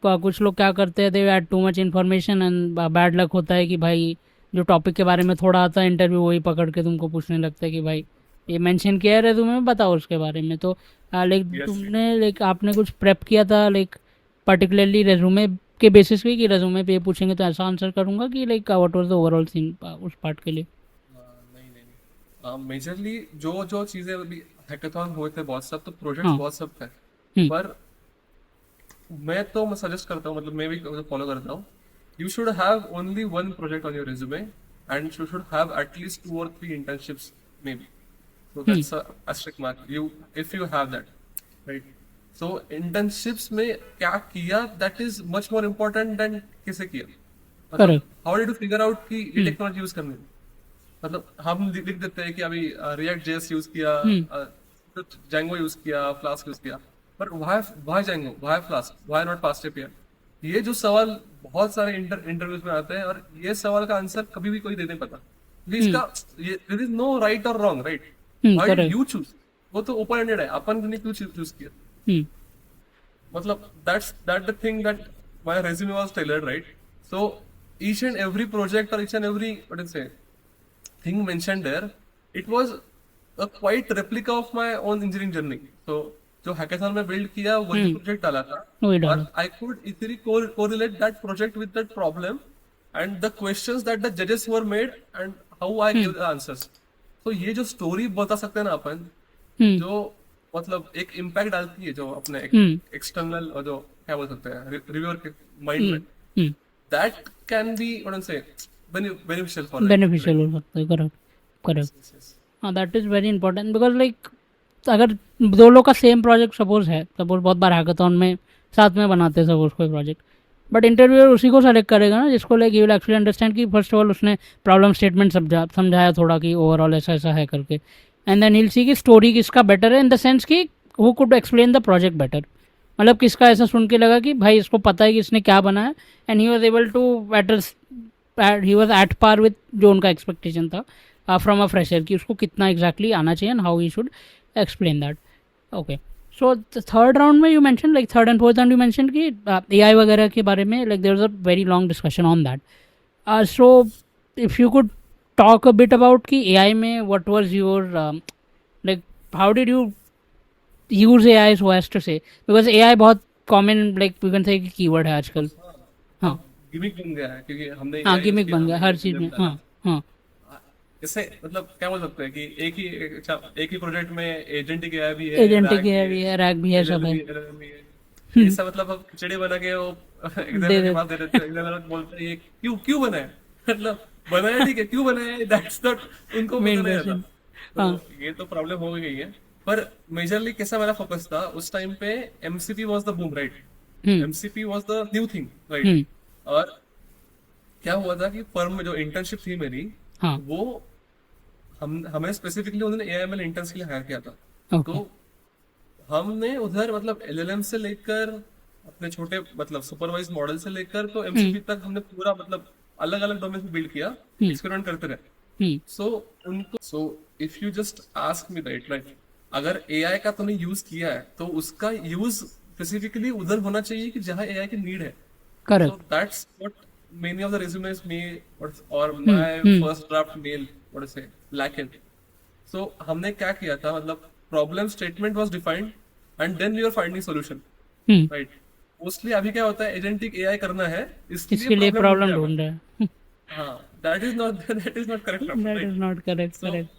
कुछ लोग क्या करते हैं, they add too much information and bad luck होता है कि भाई जो टॉपिक के बारे में थोड़ा आता है इंटरव्यू वही पकड़ के तुमको पूछने लगता है कि भाई ये मेंशन किया है रेज्यूमे में, बताओ उसके बारे में। तो लाइक Yes. तुमने लाइक आपने कुछ प्रेप किया था लाइक पर्टिकुलरली रेज्यूमे के बेसिस पे कि रेज्यूमे पे ये पूछेंगे तो ऐसा आंसर करूंगा, कि like what was the overall scene उस पार्ट के लिए? नहीं। मेजरली जो जो चीजें अभी हैकाथॉन हुए थे बहुत सब, तो प्रोजेक्ट्स हाँ। बहुत सब थे। हम्म, पर मैं सजेस्ट करता हूँ, मतलब मैं भी फॉलो करता हूँ, you should have only one project on your resume and you should have at least 2 or 3 internships maybe. So that's a asterisk mark. If you have that, right? So internships में क्या किया, that is much more important than कैसे किया। मतलब correct. how did you figure out कि ये technology use करनी है? मतलब हम लिख देते हैं कि अभी रिएक्ट जेएस यूज किया, Django यूज किया, फ्लास्क यूज किया, पर why Django, why Flask, why not Fast API? ये जो सवाल बहुत सारे इंटरव्यूज में आते हैं, और ये सवाल का आंसर कभी भी कोई दे नहीं पाता, क्योंकि इसका देयर इज नो राइट और wrong, right? Why did correct. You choose? वो तो ओपन एंडेड है, अपन ने क्यों चूज किया? Hmm. मतलब that the thing that my resume was tailored, right? So each and every project or each and every what do you say thing mentioned there, it was a quite replica of my own engineering journey. So जो hackathon में build किया वही project डाला था, वही डाला। और I could easily correlate that project with that problem and the questions that the judges were made and how I gave the answers. तो ये जो story बता सकते हैं ना अपन, हम्म। जो मतलब एक इम्पैक्ट डालती है जो अपने एक्सटर्नल और जो क्या बोल सकते हैं रिव्यूअर के माइंड में, hmm. That can be what I say beneficial for beneficial हो सकता है, करेक्ट करेक्ट। हाँ, that is very important because like अगर दो लोग का सेम प्रोजेक्ट सपोज है, सपोज बहुत बार हैकाथॉन में साथ में बनाते हैं सपोज कोई प्रोजेक्ट, बट इंटरव्यूअर उसी को सेलेक्ट करेगा ना जिसको like you will actually understand कि फर्स्ट ऑफ ऑल उसने प्रॉब्लम स्टेटमेंट समझाया थोड़ा कि ओवरऑल ऐसा ऐसा है करके, एंड देन हिल सी की स्टोरी किसका बेटर है इन द सेंस कि who could explain the project better, मतलब किसका ऐसा सुन के लगा कि भाई इसको पता है कि इसने क्या बनाया, and he was able to he was at par with जो उनका एक्सपेक्टेशन था फ्रॉम अ फ्रेशर कि उसको कितना एग्जैक्टली आना चाहिए and how he should explain that. Okay, so third round में you mention like third and fourth round you mention कि AI वगैरह के बारे में like there was a very long discussion on that. So if you could talk a bit about कि AI में what was your like how did you use AI so as to say, because AI बहुत common like you can say keyword है आजकल। हाँ gimmick बन गया है क्योंकि हमने हाँ, AI गिमिक किया, बन गया हमने हर चीज़ में। डाला। हाँ हाँ इससे मतलब क्या बोल सकते हैं कि एक ही प्रोजेक्ट में एजेंट की भी है, एजेंट रैग की भी है भी है, रैग भी है, सब है। LLM भी है। ऐसा मतलब हम खिचड़ी बना के वो दे एग्जामिनर के दे पास दे देते हैं, एग्जामिनर बोलते हैं ये क्यों क्यों बनाया मतलब बनाया ठीक है, क्यों बनाया दैट्स नॉट उनको पता मेन नहीं आता। क्वेश्चन। तो हाँ। ये तो प्रॉब्लम हो गई है। पर मेजरली कैसा मेरा फोकस था उस टाइम पे, MCP was the boom, right? Hmm. MCP was the new thing, right? Hmm. और क्या हुआ था कि फर्म में जो इंटर्नशिप थी मेरी, हाँ। वो हमें स्पेसिफिकली उन्होंने एआईएमएल इंटर्न्स के लिए हायर किया था। ओके। तो हमने उधर मतलब एलएलएम से लेकर अपने छोटे मतलब सुपरवाइज मॉडल से लेकर तो एमसीपी तक हमने पूरा मतलब अलग अलग डोमेन में बिल्ड किया, एक्सपेरिमेंट करते रहे। Hmm. So if you just ask me that, right, अगर एआई का तूने यूज किया है तो उसका यूज स्पेसिफिकली उधर होना चाहिए कि जहां एआई की नीड है। So correct. that's what many of the resumes me or my first draft mail what to say lack in. So हमने क्या किया था मतलब problem statement was defined and then we were finding solution, hmm. right? Mostly अभी क्या होता है agentic AI करना है इसके इसके लिए लिए problem प्रॉब्लम ढूंढ ढूंढ रहा है। रहा है। हाँ, that is not that is not correct, that right? Is not correct. So correct.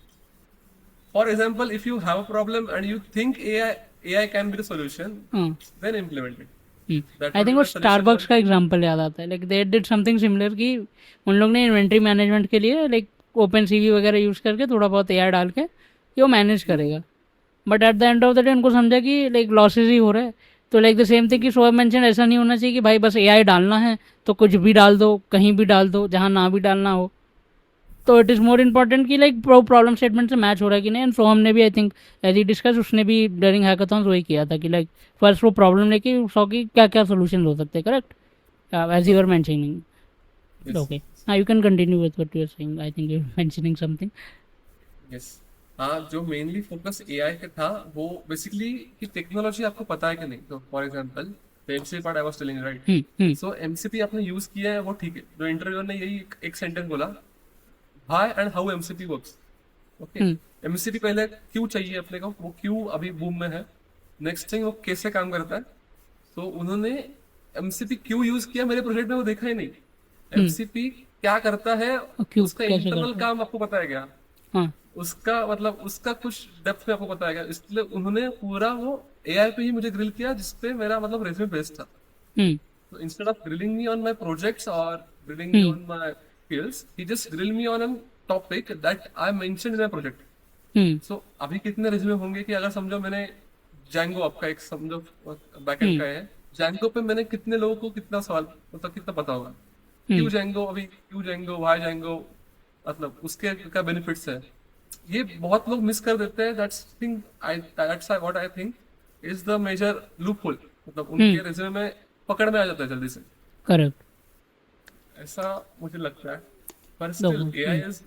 for example, if you have a problem and you think AI can be the solution, हाँ। then implement it. That I would think be वो my suggestion for Starbucks का example याद आता है, like they did something similar कि उन लोग ने इन्वेंट्री मैनेजमेंट के लिए लाइक ओपन सीवी वगैरह यूज़ करके थोड़ा बहुत AI डाल के कि वो मैनेज करेगा, but at the end of the day उनको समझा कि लाइक लॉसेज ही हो रहा है। तो लाइक द सेम थिंग कि शोएब मेंशन ऐसा नहीं होना चाहिए कि भाई बस AI डालना है तो कुछ भी डाल दो, कहीं भी डाल दो, जहाँ ना भी डालना हो। तो इट इज़ मोर इम्पॉर्टेंट कि लाइक प्रॉब्लम स्टेटमेंट से मैच हो रहा है कि नहीं। एंड सोहम ने भी I think as he discuss उसने भी डरिंग हैकाथॉन्स वही किया था कि लाइक फर्स्ट वो प्रॉब्लम लेके सौ की क्या क्या सोल्यूशन हो सकते हैं, correct, as you are mentioning. Yes. Okay, हाँ, you can continue with what you are saying, I think you are mentioning something. Yes. हाँ, जो मेनली फोकस एआई का था वो बेसिकली कि टेक्नोलॉजी आपको पता है कि नहीं। तो for example MCP part I was telling, right? So MCP आपने यूज किया है वो ठीक है, जो इंटरव्यूअर ने यही एक सेंटेंस बोला, high and how MCP works. Okay, MCP पहले क्यों चाहिए अपने को, वो क्यों अभी बूम में है। नेक्स्ट थिंग वो कैसे काम करता है। तो उन्होंने एमसीपी क्यों यूज किया मेरे प्रोजेक्ट में वो देखा ही नहीं। एमसीपी क्या करता है, क्यों उसका कैसे इंटरनल करता है? काम आपको पता है क्या, हाँ। उसका मतलब उसका कुछ डेप्थ में आपको पता है, इसलिए उन्होंने पूरा वो एआई पे ही मुझे ग्रिल किया जिसपे मेरा मतलब रेज्यूमे बेस्ड था। हम्म। So instead of grilling me on my projects or grilling me on my skills, he just grilled me on a topic that I mentioned in my project. Hmm. So अभी कितने resume होंगे कि अगर समझो मैंने Django आपका एक समझो बैकएंड का है, Django पे मैंने कितने लोगों को कितना सवाल मतलब कितना पता होगा, क्यों Django, अभी क्यों Django, why Django, मतलब उसके क्या बेनिफिट्स है, ये बहुत लोग मिस कर देते हैं। that's what I think is the major loophole, मतलब उनके रेज्यूमे में पकड़ में आ जाता है जल्दी से, करेक्ट। ऐसा मुझे लगता है। पर still AI is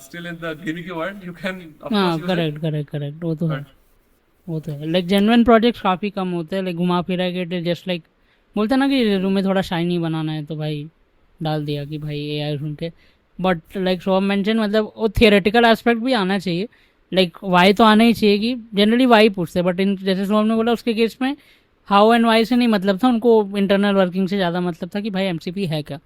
still in the gimmicky world, you can of हाँ, course use it, correct correct correct, वो तो है। वो तो है लाइक जेन्युइन प्रोजेक्ट्स काफ़ी कम होते हैं लाइक घुमा फिरा के इट जस्ट लाइक बोलते हैं ना कि रूम में थोड़ा शाइनी बनाना है तो भाई डाल दिया कि भाई AI सुन के बट लाइक शोम मेंशन मतलब वो थियोरेटिकल एस्पेक्ट भी आना चाहिए लाइक वाई तो आना ही चाहिए कि जनरली वाई पूछते हैं बट इन जैसे शोम ने बोला उसके केस में हाउ एंड वाई से नहीं मतलब था उनको इंटरनल वर्किंग से ज़्यादा मतलब था कि भाई MCP है क्या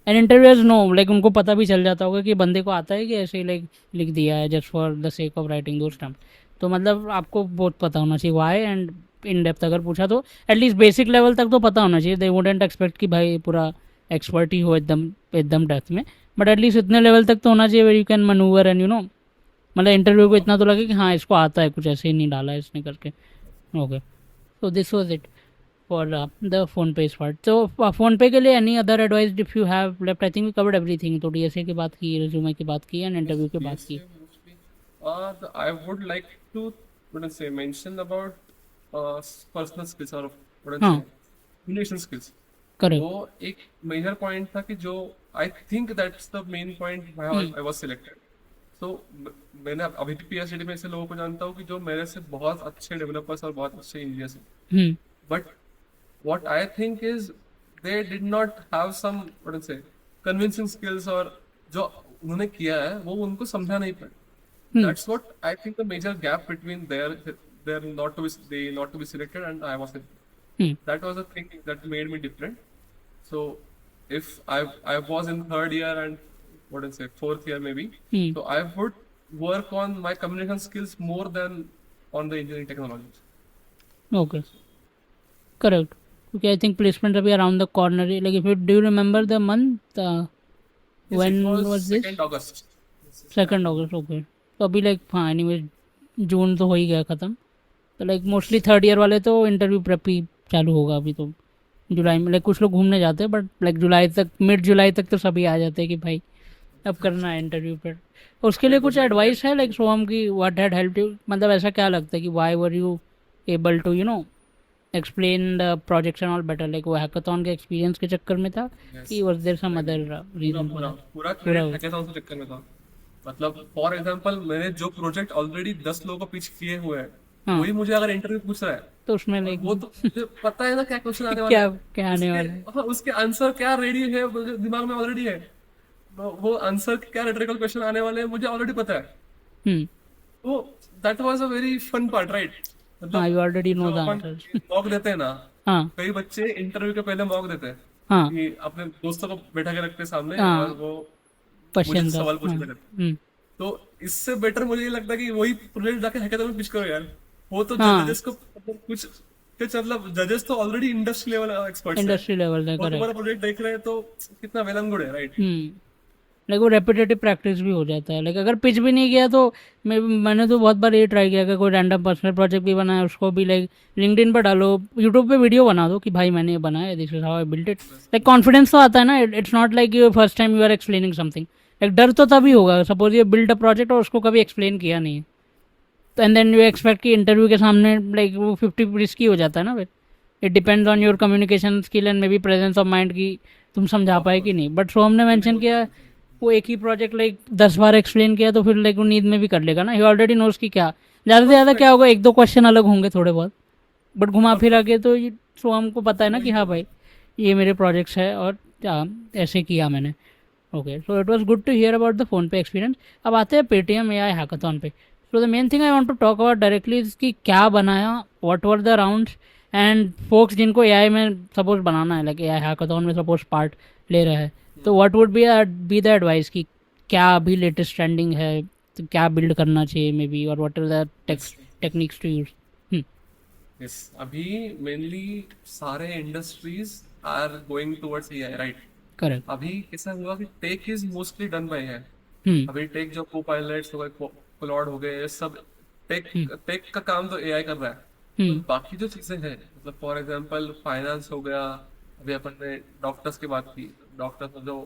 एंड इंटरव्यूअर्स नो लाइक उनको पता भी चल जाता होगा कि बंदे को आता है कि ऐसे ही लाइक लिख दिया है just for the sake of writing दो स्टम्प तो मतलब आपको बहुत पता होना चाहिए वाई एंड इन डेप्थ अगर पूछा तो एटलीस्ट बेसिक लेवल तक तो पता होना चाहिए दे वुडेंट एक्सपेक्ट कि भाई पूरा एक्सपर्ट ही हो एकदम डेप्थ में बट एटलीस्ट इतने लेवल तक तो होना चाहिए where you can manoeuvre and मतलब इंटरव्यू को इतना तो लगे कि हाँ इसको आता है कुछ ऐसे ही नहीं डाला है इसने करके okay so this was it for the phone pay's part so phone pay के लिए any other advice if you have left I think we covered everything तो DSA की बात की resume की बात की and interview की बात की mostly. I would like to wouldn't say mention about personal skills or wouldn't हाँ say communication skills. correct वो एक मेजर पॉइंट था कि जो आई think that's the main point I was selected सो मैंने अभी भी PhD में ऐसे लोगों को जानता हूँ कि जो मेरे से बहुत अच्छे डेवलपर्स और बहुत अच्छे इंजीनियर्स हैं हम्म but what I think is they did not have some what to say convincing skills और जो उन्होंने किया है वो उनको समझा नहीं पाए that's what I think the major gap between their not to be they not to be selected and I was hmm that was the thing that made me different so if I was in third year and what to say fourth year maybe hmm so I would work on my communication skills more than on the engineering technologies okay correct okay I think placement अभी around the corner है like if you do you remember the month yes, when it was this 2nd August 2nd August okay तो अभी like हाँ anyway जून तो हो ही गया ख़त्म तो लाइक मोस्टली थर्ड ईयर वाले तो इंटरव्यू प्रेप ही चालू होगा अभी तो जुलाई में लाइक कुछ लोग घूमने जाते हैं बट लाइक जुलाई तक मिड जुलाई तक तो सभी आ जाते हैं कि भाई अब करना है इंटरव्यू पर उसके लिए कुछ एडवाइस है लाइक सोहम की व्हाट हैड हेल्प यू मतलब ऐसा क्या लगता है कि why were you able to explain the projects and all better like वो हैकाथॉन के एक्सपीरियंस के चक्कर में था कि was there some other reason पूरा पूरा क्रेडिट हैकाथॉन के चक्कर में था मतलब फॉर एग्जांपल मैंने जो प्रोजेक्ट ऑलरेडी 10 लोगों को पिच किए हुए हैं वही मुझे अगर इंटरव्यू पूछ रहा है तो उसमें लाइक वो तो मुझे पता है ना क्या क्वेश्चन आने वाला क्या है क्या आने वाला है हाँ, उसके आंसर क्या रेडी है मुझे दिमाग में ऑलरेडी है वो आंसर क्या रेटरिकल क्वेश्चन आने वाले हैं मुझे ऑलरेडी पता है हम्म तो that was a very fun part right हाँ you already know the answers mock देते हैं ना हाँ कई बच्चे इंटरव्यू के पहले मॉक देते हैं हाँ कि अपने दोस्तों को बैठा के रखते हैं सामने हाँ। और वो मुझे क्वेश्चन था सवाल पूछने लगते हैं। तो इससे बेटर मुझे ये लगता है कि वही प्रोजेक्ट जाके हैकाथॉन में पिच करो यार वो तो हाँ। जजेस को कुछ मतलब जजेस तो ऑलरेडी इंडस्ट्री लेवल एक्सपर्ट्स हैं इंडस्ट्री लेवल है वो करेक्ट तुम्हारा प्रोजेक्ट देख रहे हैं तो कितना वेल एंड गुड है राइट लाइक वो रेपिटेटिव प्रैक्टिस भी हो जाता है लाइक अगर पिच भी नहीं किया तो मैंने तो बहुत बार ये ट्राई किया कि कोई रैंडम पर्सनल प्रोजेक्ट भी बनाया उसको भी लाइक लिंक्डइन पर डालो यूट्यूब पे वीडियो बना दो कि भाई मैंने ये बनाया this is how I built it like confidence तो आता है ना it's not like you first time you are explaining something like डर तो तभी होगा सपोज ये बिल्ड अ प्रोजेक्ट और उसको कभी एक्सप्लेन किया नहीं है तो एंड देन यू एक्सपेक्ट कि इंटरव्यू के सामने लाइक वो 50 रिस्की हो जाता है ना फिर it depends on your communication skill and may be presence of mind की तुम समझा पाए कि नहीं बट सोहम ने मेंशन किया वो एक ही प्रोजेक्ट लाइक 10 बार एक्सप्लेन किया तो फिर लाइक वो नींद में भी कर लेगा ना ही ऑलरेडी नोज कि क्या ज़्यादा से ज़्यादा क्या होगा एक दो क्वेश्चन अलग होंगे थोड़े बहुत बट घुमा फिरा के तो ये सोहम को पता है ना कि हाँ भाई ये मेरे प्रोजेक्ट्स है और ऐसे किया मैंने okay so it was good to hear about the PhonePe experience अब आते हैं पेटीएम AI हैकाथॉन पे so the main thing I want to talk about directly कि क्या बनाया what were the rounds and folks जिनको AI में suppose बनाना है लाइक AI हैकाथॉन में सपोज पार्ट ले रहा है तो what would be the advice कि क्या अभी लेटेस्ट ट्रेंडिंग है तो क्या बिल्ड करना चाहिए मे बी और what are the techniques to use yes अभी मेनली सारे industries are going towards AI right correct अभी ऐसा हुआ कि tech is mostly done by है अभी टेक जो को पायलट्स हो गए क्लॉड हो गए ये सब टेक का काम तो AI कर रहा है तो बाकी जो चीजें हैं मतलब फॉर एग्जांपल फाइनेंस हो गया अभी अपन ने डॉक्टर्स की बात की डॉक्टर्स में जो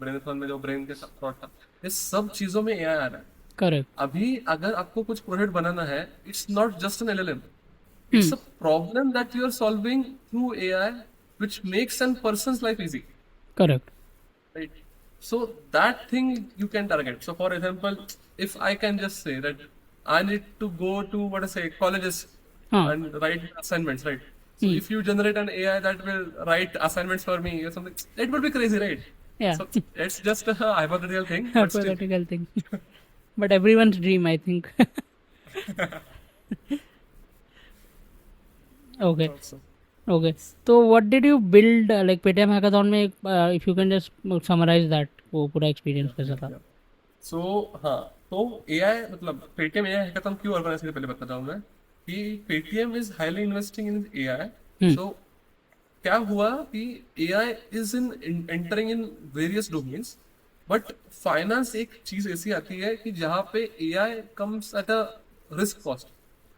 ब्रेन में जो ब्रेन के थॉट था ये सब चीजों में AI आ रहा है करेक्ट अभी अगर आपको कुछ प्रोजेक्ट बनाना है it's not just an LLM it's a problem that you are solving through AI which makes a person's life easy correct right so that thing you can target so for example if I can just say that I need to go to what I say colleges हाँ. and write assignments, right? So Hmm. if you generate an AI that will write assignments for me or something, it would be crazy, right? Yeah. So it's just a hypothetical thing, but still. Hypothetical thing. But everyone's dream, I think. Okay. Also. Okay. So what did you build like Paytm hackathon में if you can just summarize that वो पूरा experience कैसा था? सो हाँ, तो AI मतलब Paytm AI hackathon क्यों organise किया पहले बताता हूँ मैं कि Paytm is highly investing in AI. So क्या हुआ कि AI is in entering in various domains, but finance एक चीज ऐसी आती है कि जहाँ पे AI comes at a risk cost.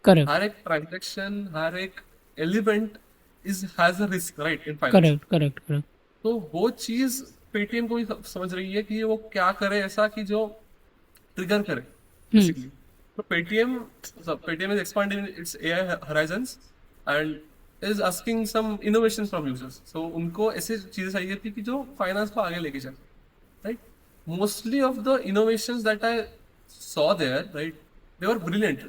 Correct. हर एक ट्रांजेक्शन, हर एक element is has a risk, right, in finance. Correct. Correct. Correct. तो वो चीज पेटीएम को भी समझ रही है कि वो क्या करे ऐसा कि जो ट्रिगर करे बेसिकली. तो Paytm is expanding its AI horizons and is asking some innovation from users. So उनको ऐसी चीजें चाहिए थी कि जो फाइनेंस को आगे लेके जाए, right. Mostly of the innovations that I saw there, right, they were brilliant.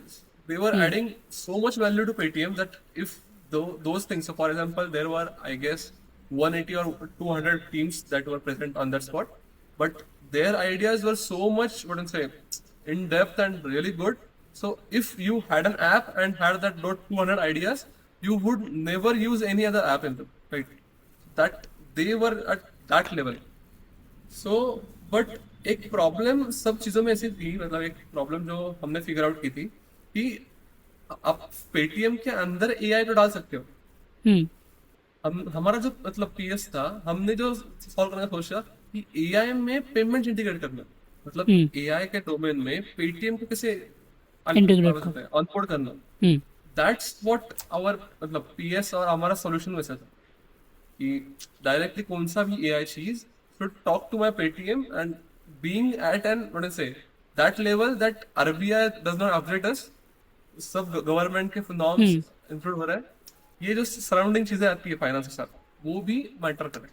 They were adding so much value to Paytm that if those things, so for example, there were, I guess, 180 or 200 teams that were present on that spot, but their ideas were so much, what I say, in depth and really good. So if you had an app and had that 200 ideas, you would never use any other app in them, right? That they were at that level. So but एक problem सब चीजों में ऐसी थी, मतलब एक problem जो हमने फिगर आउट की थी कि आप पेटीएम के अंदर एआई तो डाल सकते हो. Hmm. हमारा जो मतलब पीएस था, हमने जो सॉल्व करने का सोचा कि एआई में पेमेंट इंटीग्रेट करना, मतलब एआई के डोमेन में पेटीएम को कैसे Integrate ऑनबोर्ड करना. Hmm. दैट्स व्हाट आवर मतलब पीएस और हमारा सॉल्यूशन वैसा था कि डायरेक्टली कौन सा भी एआई चीज should talk to my Paytm, and being at an, what do I say, that level that RBI does not update us, सब गवर्नमेंट के नॉर्म्स इंक्लूड हो रहा है. ये जो सराउंडिंग चीजें आती है फाइनेंस के साथ, वो भी मैटर करे.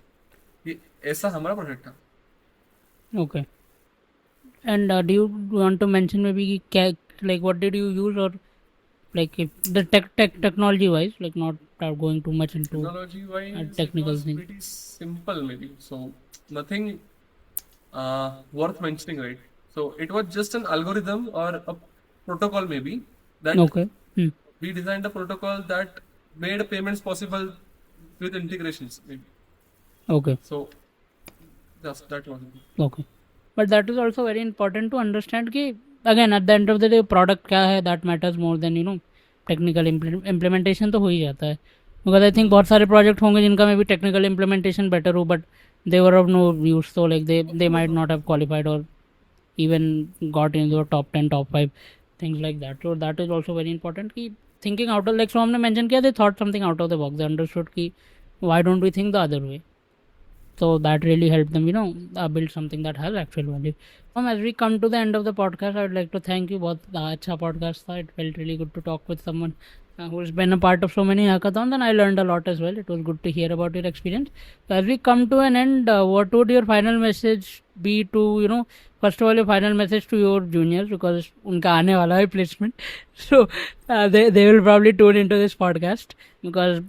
ये ऐसा हमारा प्रोजेक्ट था. Okay. And do you want to mention maybe like what did you use, or like if the technology wise, like not going too much into Technology wise, technical it was thing. pretty simple maybe. So nothing worth mentioning, right? So it was just an algorithm or a protocol maybe that Okay. Hmm. we designed a protocol that made payments possible with integrations maybe. Okay. So just that was it. Okay. But that is also very important to understand कि again at the end of the day product क्या है, that matters more than technical implementation तो हो ही जाता है. Because I think बहुत सारे project होंगे जिनका में भी technical implementation better हो, but they were of no use, so like they might not have qualified or even got into the top 10 top 5 things like that. So that is also very important कि thinking out of, like so हमने mention किया, they thought something out of the box, they understood कि why don't we think the other way. So that really helped them build something that has actual value. As we come to the end of the podcast, I would like to thank you. बहुत अच्छा podcast था. It felt really good to talk with someone who's been a part of so many hackathons, and I learned a lot as well. It was good to hear about your experience. So as we come to an end, what would your final message be to first of all your final message to your juniors, because उनका आने वाला है placement. So they will probably tune into this podcast because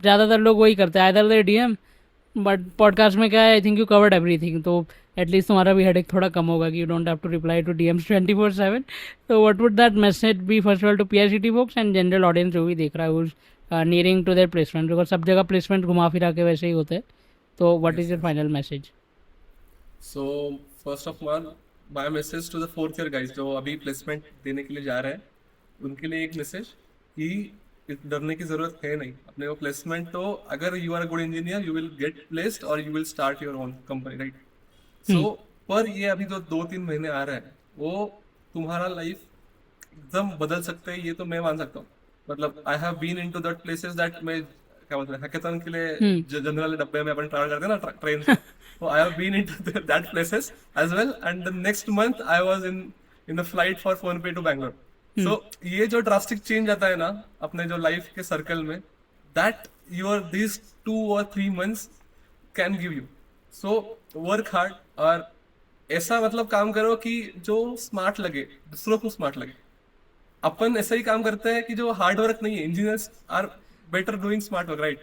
ज़्यादातर लोग वही करते हैं, either they DM, but podcast में क्या है, I think you covered everything, तो एटलीस्ट तुम्हारा भी हेडेक थोड़ा कम होगा कि you don't have to reply to DMs 24/7. तो what would that message be first of all to PICT folks and general audience जो भी देख रहा है who's nearing to their placement, because सब जगह प्लेसमेंट घुमा फिरा के वैसे ही होते हैं. तो what is your final message? So first of all, my message to the fourth year guys जो अभी प्लेसमेंट देने के लिए जा रहे हैं, उनके लिए एक मैसेज कि डरने की जरूरत है नहीं. अपने को प्लेसमेंट तो अगर you are a good engineer you will get placed और you will start your own company, right. So पर ये अभी जो 2-3 महीने आ रहे हैं वो तुम्हारा लाइफ एकदम बदल सकते हैं, ये तो मैं मान सकता हूँ. मतलब I have been into that places that मैं क्या बोलते हैं हैकेथॉन के लिए जनरल डब्बे में अपन ट्रैवल करते हैं ना ट्रेन से, तो I have been into that places as well. And the next month I was in the flight for PhonePe to Bangalore. So ये जो ड्रास्टिक चेंज आता है ना अपने जो लाइफ के सर्कल में, that your this 2 or 3 months can give you. So work hard और ऐसा मतलब काम करो कि जो स्मार्ट लगे, दूसरों को स्मार्ट लगे. अपन ऐसा ही काम करते हैं कि जो हार्ड वर्क नहीं है, engineers are better doing smart work, right?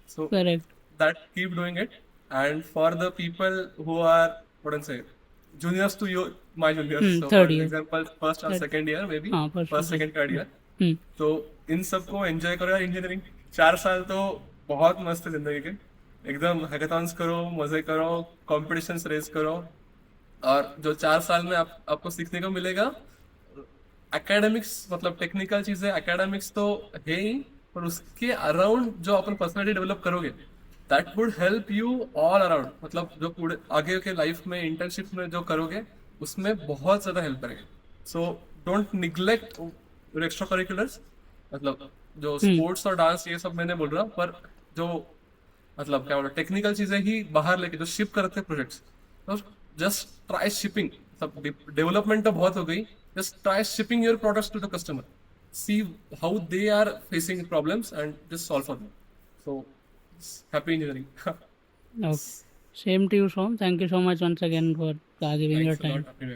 So Correct. that keep doing it. And for the people who are, what I say, juniors to you, my juniors, so for Third year. example first or Third. second year maybe, हाँ, first or first second third year, हम्म. तो इन सबको enjoy करो यार engineering. 4 साल तो बहुत मस्त है जिंदगी के, एकदम हैकाथॉन्स करो, मजे करो, कॉम्पिटिशन्स रेस करो। और जो 4 साल में आपको सीखने को मिलेगा, एकेडमिक्स मतलब टेक्निकल चीजें, एकेडमिक्स तो है ही, पर उसके अराउंड जो अपन पर्सनालिटी डेवलप करोगे, that would help you all around. मतलब जो पूरे आगे के लाइफ में इंटर्नशिप में जो करोगे उसमें बहुत ज्यादा हेल्प करेगा। So don't neglect extra curriculars, मतलब जो स्पोर्ट्स और डांस ये सब मैंने बोल रहा हूँ, पर जो मतलब क्या बोला, टेक्निकल चीजें ही बाहर लेके जो शिप करते हैं प्रोजेक्ट्स, तो जस्ट ट्राई शिपिंग। सब डेवलपमेंट तो बहुत हो गई, just try shipping your products to the customer, see how they are facing problems and just solve for them. So happy engineering. Okay. Same to you, Som. Thank you so much once again for giving your Thanks a time. lot. Happy